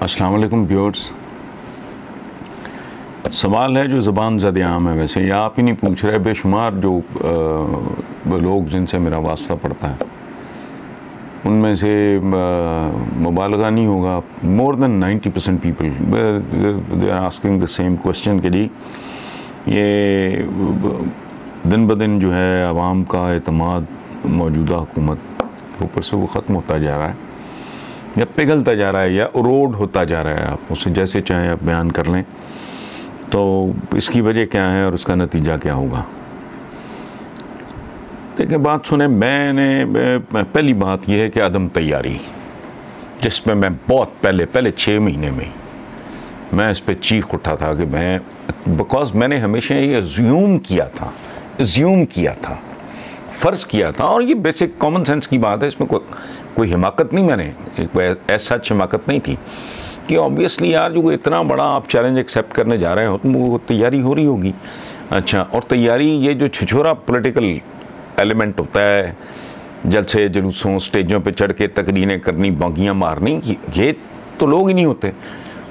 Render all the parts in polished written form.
अस्सलाम वालेकुम व्यूअर्स। सवाल है जो ज़बान ज़द आम है, वैसे ये आप ही नहीं पूछ रहे, बेशुमार जो लोग जिनसे मेरा वास्ता पड़ता है उनमें से मुबालगा नहीं होगा, more than 90% people they are asking the same question कि जी ये दिन ब दिन जो है आवाम का एतमाद मौजूदा हुकूमत के ऊपर से वो ख़त्म होता जा रहा है या पिघलता जा रहा है या उरोड होता जा रहा है। आप उसे जैसे चाहें आप बयान कर लें, तो इसकी वजह क्या है और उसका नतीजा क्या होगा। देखिए बात सुने, पहली बात यह है कि अदम तैयारी, जिसमें मैं बहुत पहले 6 महीने में मैं इस पर चीख उठा था कि बिकॉज मैंने हमेशा ये अज्यूम किया था, फ़र्ज़ किया था, और ये बेसिक कॉमन सेंस की बात है, इसमें कोई हिमाकत नहीं, मैंने ऐसा हिमाकत नहीं थी कि ऑब्वियसली यार जो इतना बड़ा आप चैलेंज एक्सेप्ट करने जा रहे हो तो वो तैयारी हो रही होगी। अच्छा, और तैयारी ये जो छिछोरा पॉलिटिकल एलिमेंट होता है, जलसे जुलूसों स्टेजों पे चढ़ के तकरीरें करनी, बागियाँ मारनी, ये तो लोग ही नहीं होते,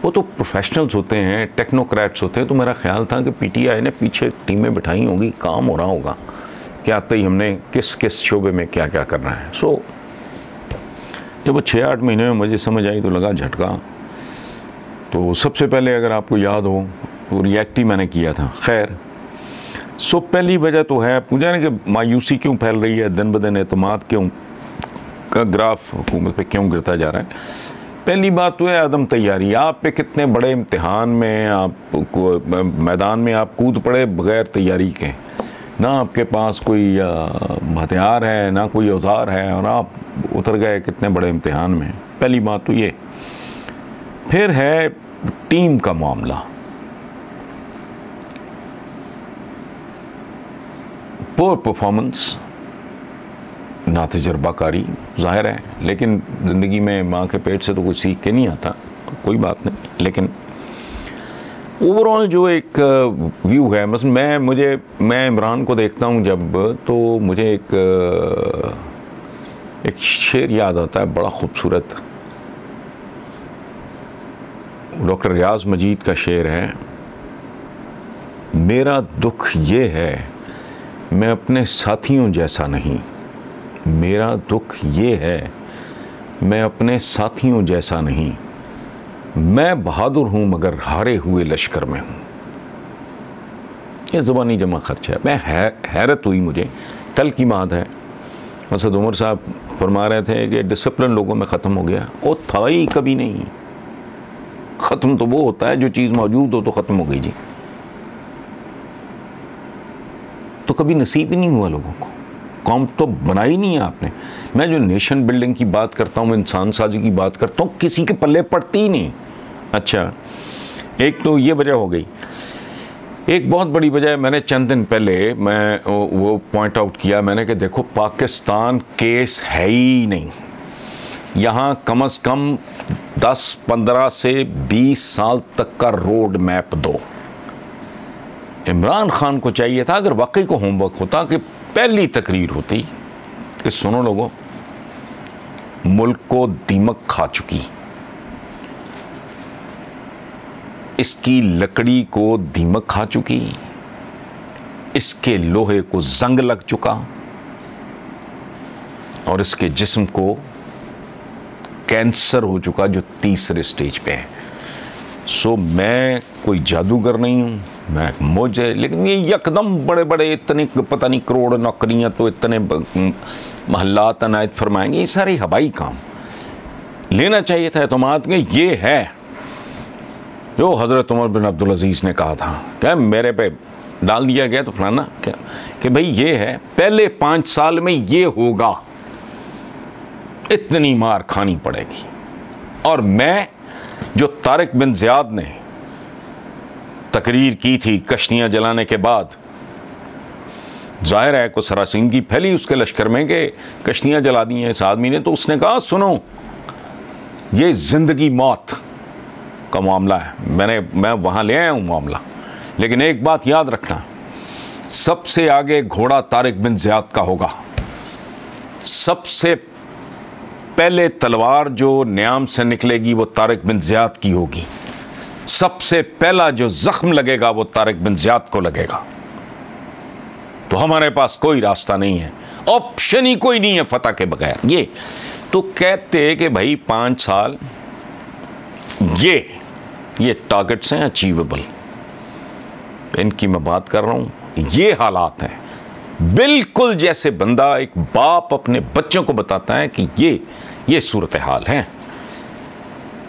वो तो प्रोफेशनल्स होते हैं, टेक्नोक्रेट्स होते हैं। तो मेरा ख्याल था कि पीटीआई ने पीछे टीमें बिठाई होंगी, काम हो रहा होगा कि आते ही हमने किस किस शोबे में क्या क्या करना है। सो जब वो 6-8 महीने में मुझे समझ आई तो लगा झटका। तो सबसे पहले अगर आपको याद हो तो रिएक्ट ही मैंने किया था। खैर, सो पहली वजह तो है पूछा ना कि मायूसी क्यों फैल रही है, दिन ब दिन एतमाद क्यों का ग्राफ हुकूमत पे क्यों गिरता जा रहा है। पहली बात तो है अदम तैयारी। आप पे कितने बड़े इम्तिहान में आप मैदान में आप कूद पड़े बग़ैर तैयारी के, ना आपके पास कोई हथियार है ना कोई औजार है, और आप उतर गए कितने बड़े इम्तिहान में। पहली बात तो ये। फिर है टीम का मामला। पोर परफॉर्मेंस, ना तजर्बाकारी, ज़ाहिर है, लेकिन ज़िंदगी में माँ के पेट से तो कुछ सीख के नहीं आता, कोई बात नहीं। लेकिन ओवरऑल जो एक व्यू है, मैं इमरान को देखता हूँ जब, तो मुझे एक शेर याद आता है बड़ा खूबसूरत, डॉक्टर रियाज मजीद का शेर है, मेरा दुख ये है मैं अपने साथियों जैसा नहीं, मेरा दुख ये है मैं अपने साथियों जैसा नहीं, मैं बहादुर हूँ मगर हारे हुए लश्कर में हूँ। ये ज़ुबानी जमा खर्च है। मैं हैरत हुई मुझे, कल की बात है, असद उमर साहब फरमा रहे थे कि डिसिप्लिन लोगों में ख़त्म हो गया। वो था ही कभी नहीं। ख़त्म तो वो होता है जो चीज़ मौजूद हो तो ख़त्म हो गई जी, तो कभी नसीब ही नहीं हुआ लोगों को, कौम तो बनाई नहीं है आपने। मैं जो नेशन बिल्डिंग की बात करता हूँ, इंसान साजी की बात करता हूँ, किसी के पल्ले पड़ती ही नहीं। अच्छा, एक तो ये वजह हो गई। एक बहुत बड़ी वजह मैंने चंद दिन पहले मैं वो पॉइंट आउट किया मैंने कि देखो पाकिस्तान केस है ही नहीं, यहाँ कम से कम 10, 15 से 20 साल तक का रोड मैप दो। इमरान खान को चाहिए था, अगर वाकई को होमवर्क होता, कि पहली तकरीर होती कि सुनो लोगों, मुल्क को दीमक खा चुकी, इसकी लकड़ी को दीमक खा चुकी, इसके लोहे को जंग लग चुका और इसके जिस्म को कैंसर हो चुका जो 3रे स्टेज पे है। सो मैं कोई जादूगर नहीं हूँ, मैं मुझे, लेकिन ये यकदम बड़े बड़े इतने पता नहीं करोड़ नौकरियाँ तो इतने महल्लात अनायत फरमाएंगे, ये सारे हवाई काम। लेना चाहिए था एतमाद के। ये है जो हज़रत उमर बिन अब्दुल अजीज़ ने कहा था, क्या मेरे पे डाल दिया गया तो फलाना क्या, कि भाई ये है, पहले 5 साल में ये होगा, इतनी मार खानी पड़ेगी। और मैं जो तारिक बिन ज़ियाद ने तकरीर की थी कश्तियाँ जलाने के बाद, जाहिर है को सरासिनगी फैली उसके लश्कर में कि कश्तियाँ जला दी हैं इस आदमी ने, तो उसने कहा सुनो ये ज़िंदगी मौत का मामला है, मैं वहाँ ले आया हूँ मामला, लेकिन एक बात याद रखना, सबसे आगे घोड़ा तारिक बिन ज़ियाद का होगा, सबसे पहले तलवार जो न्याम से निकलेगी वो तारिक बिन ज़ियाद की होगी। सबसे पहला जो जख्म लगेगा वो तारिक बिन ज़ियाद को लगेगा। तो हमारे पास कोई रास्ता नहीं है, ऑप्शन ही कोई नहीं है फतह के बगैर। ये तो कहते कि भाई 5 साल ये टारगेट्स हैं अचीवेबल, इनकी मैं बात कर रहा हूं। ये हालात हैं बिल्कुल जैसे बंदा, एक बाप अपने बच्चों को बताता है कि ये सूरत हाल है,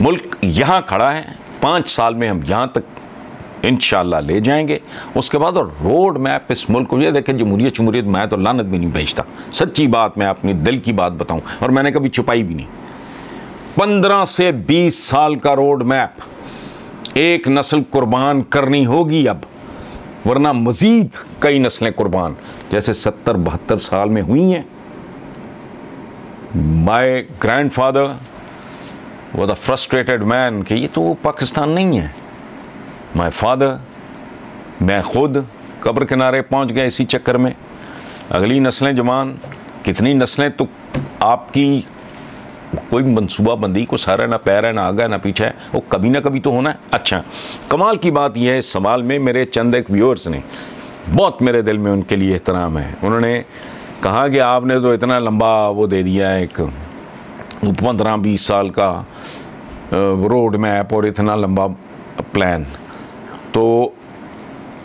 मुल्क यहां खड़ा है, 5 साल में हम यहां तक इंशाअल्लाह ले जाएंगे। उसके बाद और रोड मैप इस मुल्क को, ये देखें जमहूरियत मैं तो लानत भी नहीं भेजता, सच्ची बात, मैं अपनी दिल की बात बताऊं और मैंने कभी छुपाई भी नहीं। 15 से 20 साल का रोड मैप, एक नस्ल कुर्बान करनी होगी अब, वरना मजीद कई नस्लें कुर्बान जैसे 70-72 साल में हुई हैं। माय ग्रैंडफादर वो द फ्रस्ट्रेटेड मैन कि ये तो पाकिस्तान नहीं है। माय फादर, मैं खुद कब्र किनारे पहुंच गए इसी चक्कर में। अगली नस्लें जवान, कितनी नस्लें, तो आपकी कोई मनसूबाबंदी को सारा ना पैर है ना आगा है ना पीछे है, वो कभी ना कभी तो होना है। अच्छा, कमाल की बात यह है, इस सवाल में मेरे चंद एक व्यूअर्स ने, बहुत मेरे दिल में उनके लिए एहतराम है, उन्होंने कहा कि आपने तो इतना लंबा वो दे दिया है, एक 15-20 साल का रोड मैप और इतना लंबा प्लान, तो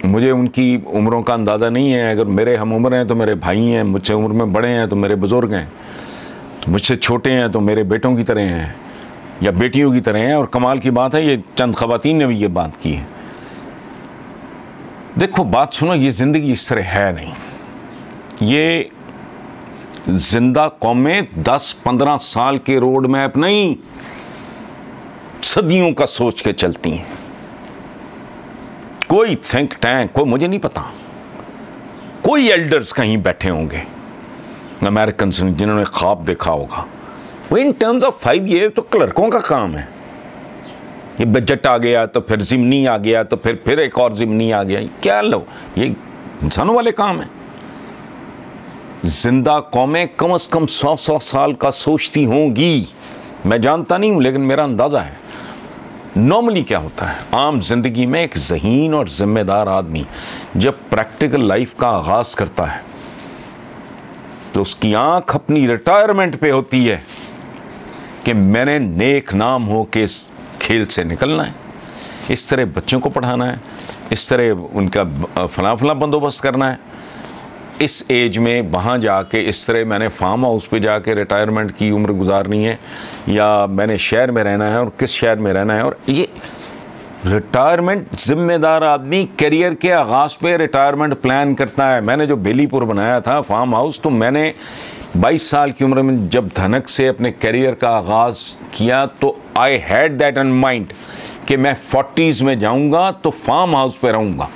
मुझे उनकी उम्रों का अंदाज़ा नहीं है। अगर मेरे हम उम्र हैं तो मेरे भाई हैं, मुझसे उम्र में बड़े हैं तो मेरे बुज़ुर्ग हैं, मुझसे छोटे हैं तो मेरे बेटों की तरह हैं या बेटियों की तरह हैं। और कमाल की बात है, ये चंद ख़वातीन ने भी ये बात की है। देखो बात सुनो, ये ज़िंदगी इस तरह है नहीं। ये जिंदा कौमें 10-15 साल के रोड मैप नहीं, सदियों का सोच के चलती हैं। कोई थिंक टैंक, कोई मुझे नहीं पता, कोई एल्डर्स कहीं बैठे होंगे अमेरिकन जिन्होंने ख्वाब देखा होगा, वो इन टर्म्स ऑफ 5 ईयर तो क्लर्कों का काम है। ये बजट आ गया तो फिर ज़िमनी आ गया तो फिर एक और ज़िमनी आ गया, क्या लो, ये इंसानों वाले काम है। जिंदा कौमें कम से कम 100 साल का सोचती होंगी, मैं जानता नहीं हूं लेकिन मेरा अंदाज़ा है। नॉर्मली क्या होता है आम जिंदगी में, एक ज़हीन और ज़िम्मेदार आदमी जब प्रैक्टिकल लाइफ का आगाज़ करता है तो उसकी आंख अपनी रिटायरमेंट पे होती है कि मैंने नेक नाम हो के इस खेल से निकलना है, इस तरह बच्चों को पढ़ाना है, इस तरह उनका फला बंदोबस्त करना है, इस एज में वहाँ जाके इस तरह मैंने फार्म हाउस पे जाके रिटायरमेंट की उम्र गुजारनी है, या मैंने शहर में रहना है और किस शहर में रहना है। और ये रिटायरमेंट, ज़िम्मेदार आदमी करियर के आगाज़ पे रिटायरमेंट प्लान करता है। मैंने जो बेलीपुर बनाया था फार्म हाउस, तो मैंने 22 साल की उम्र में जब धनक से अपने करियर का आगाज़ किया तो I had that in mind कि मैं 40s में जाऊँगा तो फार्म हाउस पे रहूँगा,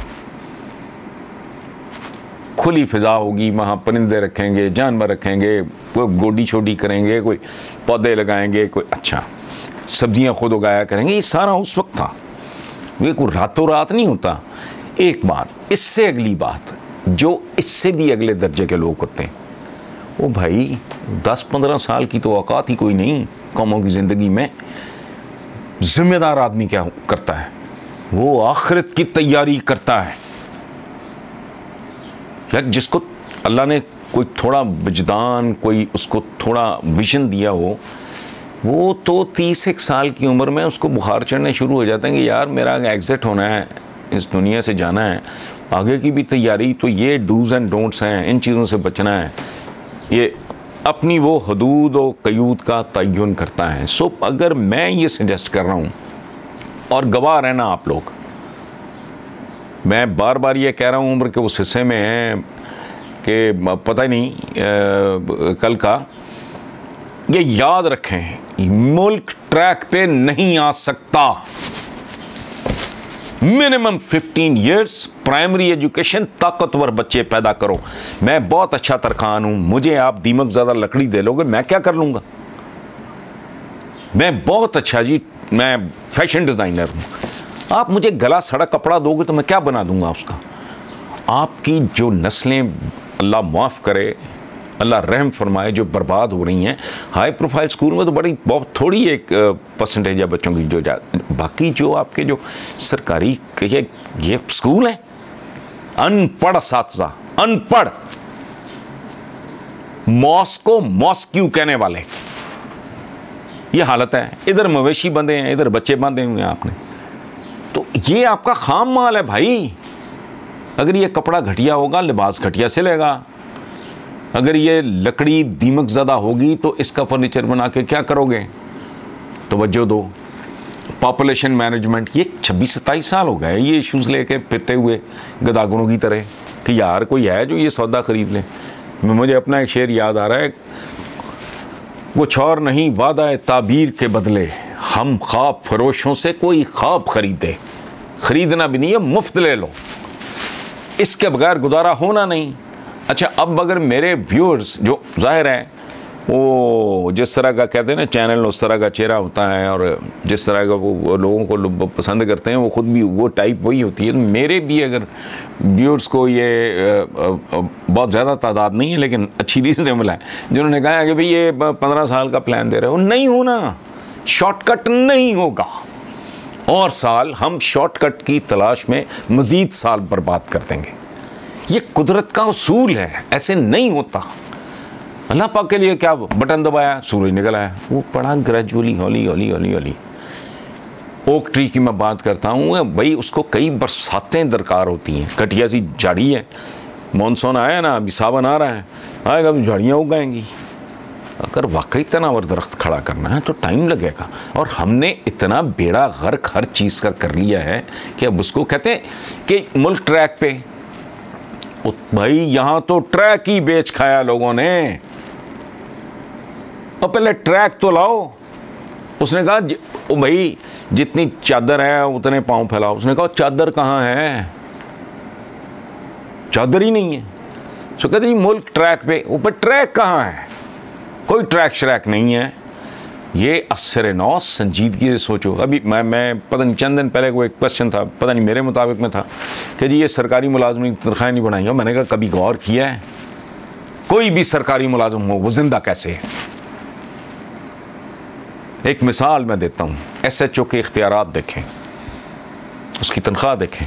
खुली फिजा होगी, वहाँ परिंदे रखेंगे, जानवर रखेंगे, कोई गोडी छोडी करेंगे, कोई पौधे लगाएंगे, कोई अच्छा सब्जियाँ खुद उगाया करेंगे। ये सारा उस वक्त था, वे कोई रातों रात नहीं होता। एक बात, इससे अगली बात, जो इससे भी अगले दर्जे के लोग होते हैं, वो भाई 10-15 साल की तो औकात ही कोई नहीं कौमों की ज़िंदगी में। जिम्मेदार आदमी क्या करता है, वो आखिरत की तैयारी करता है। यार जिसको अल्लाह ने कोई थोड़ा विजदान, कोई उसको थोड़ा विजन दिया हो, वो तो 30 साल की उम्र में उसको बुखार चढ़ने शुरू हो जाते हैं कि यार मेरा एग्ज़िट होना है, इस दुनिया से जाना है, आगे की भी तैयारी, तो ये डूज़ एंड डोंट्स हैं, इन चीज़ों से बचना है। ये अपनी वो हदूद और क़यूद का तयन करता है। सो अगर मैं ये सजेस्ट कर रहा हूँ, और गवाह रहना आप लोग, मैं बार बार ये कह रहा हूँ, उम्र के उस हिस्से में हैं कि पता ही नहीं कल का, ये याद रखें, मुल्क ट्रैक पे नहीं आ सकता। मिनिमम 15 इयर्स प्राइमरी एजुकेशन, ताकतवर बच्चे पैदा करो। मैं बहुत अच्छा तरखान हूँ, मुझे आप दीमक ज़्यादा लकड़ी दे लोगे, मैं क्या कर लूँगा? मैं बहुत अच्छा जी, मैं फैशन डिज़ाइनर हूँ, आप मुझे गला सड़ा कपड़ा दोगे तो मैं क्या बना दूंगा उसका? आपकी जो नस्लें, अल्लाह माफ़ करे, अल्लाह रहम फरमाए, जो बर्बाद हो रही हैं। हाई प्रोफाइल स्कूल में तो बड़ी बहुत थोड़ी एक परसेंटेज है बच्चों की जो बाकी जो आपके जो सरकारी ये स्कूल हैं, अनपढ़ साथी, अनपढ़, मॉस्को मॉस्क्यू कहने वाले, ये हालत है। इधर मवेशी बंधे हैं, इधर बच्चे बांधे हुए हैं आपने। तो ये आपका खाम माल है भाई। अगर ये कपड़ा घटिया होगा, लिबास घटिया सिलेगा। अगर ये लकड़ी दीमक ज़्यादा होगी तो इसका फर्नीचर बना के क्या करोगे? तवज्जो दो। पॉपुलेशन मैनेजमेंट, ये 26-27 साल हो गए ये इश्यूज़ लेके फिरते हुए गदागरों की तरह कि यार कोई है जो ये सौदा ख़रीद ले। मुझे अपना एक शेर याद आ रहा है, कुछ और नहीं वादा ताबीर के बदले, हम ख्वाब फरोशों से कोई ख्वाब खरीदे, ख़रीदना भी नहीं है, मुफ्त ले लो, इसके बगैर गुजारा होना नहीं। अच्छा, अब अगर मेरे व्यूअर्स जो जाहिर है वो जिस तरह का कहते हैं ना चैनल, उस तरह का चेहरा होता है, और जिस तरह का वो लोगों को पसंद करते हैं वो ख़ुद भी वो टाइप वही होती है। तो मेरे भी अगर व्यूअर्स को ये बहुत ज़्यादा तादाद नहीं है लेकिन अच्छी रीज़नेबल है, जिन्होंने कहा है कि भाई ये 15 साल का प्लान दे रहे हो, नहीं होना, शॉर्टकट नहीं होगा। और साल हम शॉर्टकट की तलाश में मज़ीद साल बर्बाद कर देंगे। ये कुदरत का उसूल है, ऐसे नहीं होता। अल्लाह पाक के लिए क्या बटन दबाया, सूरज निकल आया, वो पड़ा ग्रेजुअली, हौली हौली हौली हौली। ओक ट्री की मैं बात करता हूँ भाई, उसको कई बरसातें दरकार होती हैं। कटिया सी झाड़ी है, मानसून आया ना, अभी सावन आ रहा है, आएगा अभी झाड़ियाँ उगाएंगी। अगर वाकई तनावर दरख्त खड़ा करना है तो टाइम लगेगा। और हमने इतना बेड़ा गर्क हर चीज़ का कर लिया है कि अब उसको कहते हैं कि मुल्क ट्रैक पे, भाई यहाँ तो ट्रैक ही बेच खाया लोगों ने। और पहले ट्रैक तो लाओ। उसने कहा ओ भाई जितनी चादर है उतने पाँव फैलाओ। उसने कहा चादर कहाँ है, चादर ही नहीं है। तो कहते जी मुल्क ट्रैक पे, ऊपर ट्रैक कहाँ है, कोई ट्रैक श्रैक नहीं है। ये असर नौ संजीदगी से सोचो। अभी मैं पता नहीं चंद दिन पहले कोई एक क्वेश्चन था, पता नहीं मेरे मुताबिक में था कि जी ये सरकारी मुलाजमीन की तनख्वाहें नहीं बढ़ाई। मैंने कहा कभी गौर किया है कोई भी सरकारी मुलाजिम हो वो जिंदा कैसे है? एक मिसाल मैं देता हूँ, SHO के इख्तियारात देखें, उसकी तनख्वाह देखें।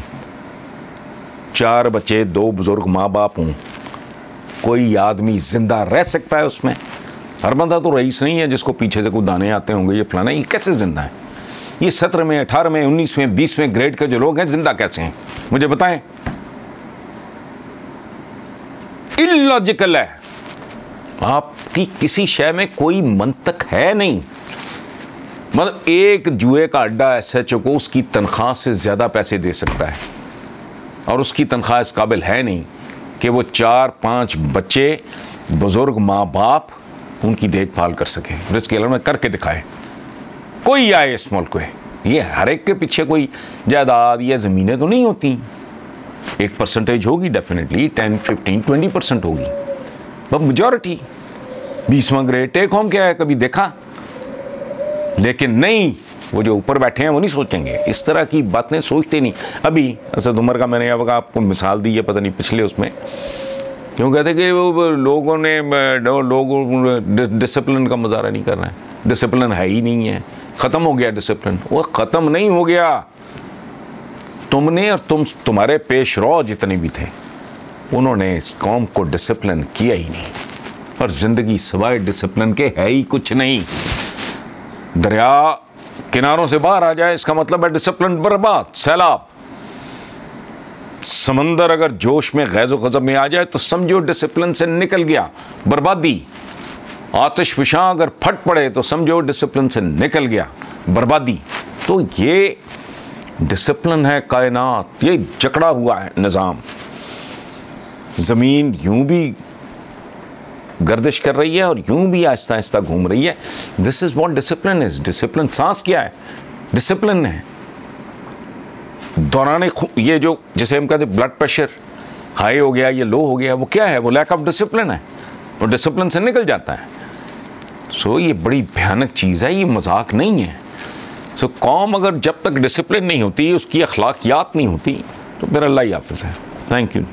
4 बच्चे, 2 बुजुर्ग माँ बाप हों, कोई आदमी जिंदा रह सकता है उसमें? हर बंदा तो रईस नहीं है जिसको पीछे से कुछ दाने आते होंगे, ये फलाना, ये कैसे जिंदा है? ये 17वें, 18वें, 19वें, 20वें ग्रेड के जो लोग हैं जिंदा कैसे हैं मुझे बताएं। इलॉजिकल है, आपकी किसी शय में कोई मंतक है नहीं। मतलब एक जुए का अड्डा SHO को उसकी तनख्वाह से ज़्यादा पैसे दे सकता है, और उसकी तनख्वाह इस काबिल है नहीं कि वो 4-5 बच्चे, बुजुर्ग माँ बाप, उनकी देखभाल कर सके। रिस्क में करके दिखाए कोई आए इस मुल्क में। ये हर एक के पीछे कोई जायदाद या ज़मीनें तो नहीं होती। एक परसेंटेज होगी डेफिनेटली, 10, 15, 20% होगी, बट मेजॉरिटी 20वां ग्रेड टेक होम क्या है कभी देखा? लेकिन नहीं, वो जो ऊपर बैठे हैं वो नहीं सोचेंगे, इस तरह की बातें सोचते नहीं। अभी असद उमर का मैंने अब आपको मिसाल दी है, पता नहीं पिछले उसमें क्यों कहते कि वो लोगों ने डिसिप्लिन का मुजाहरा नहीं कर रहे हैं। डिसिप्लिन है ही नहीं है, ख़त्म हो गया डिसिप्लिन। वो ख़त्म नहीं हो गया, तुमने और तुम्हारे पेश रो जितने भी थे उन्होंने इस कौम को डिसिप्लिन किया ही नहीं। और ज़िंदगी सिवाय डिसिप्लिन के है ही कुछ नहीं। दरिया किनारों से बाहर आ जाए इसका मतलब है डिसिप्लिन बर्बाद, सैलाब। समंदर अगर जोश में गैज़ो ग़ज़ब में आ जाए तो समझो डिसिप्लिन से निकल गया, बर्बादी। आतिश फिशां अगर फट पड़े तो समझो डिसिप्लिन से निकल गया, बर्बादी। तो ये डिसिप्लिन है कायनात, ये जकड़ा हुआ है निज़ाम। ज़मीन यूं भी गर्दिश कर रही है और यूं भी आहिस्ता आहिस्ता घूम रही है। This is what discipline is. Discipline सांस क्या है? डिसिप्लिन है दौरान ये जो जैसे हम कहते ब्लड प्रेशर हाई हो गया, ये लो हो गया, वो क्या है? वो लैक ऑफ डिसिप्लिन है, और डिसिप्लिन से निकल जाता है। सो ये बड़ी भयानक चीज़ है, ये मजाक नहीं है। सो कौम अगर जब तक डिसिप्लिन नहीं होती, उसकी अखलाकियात नहीं होती, तो फिर अल्लाह ही हाफ़िज़ है। Thank you.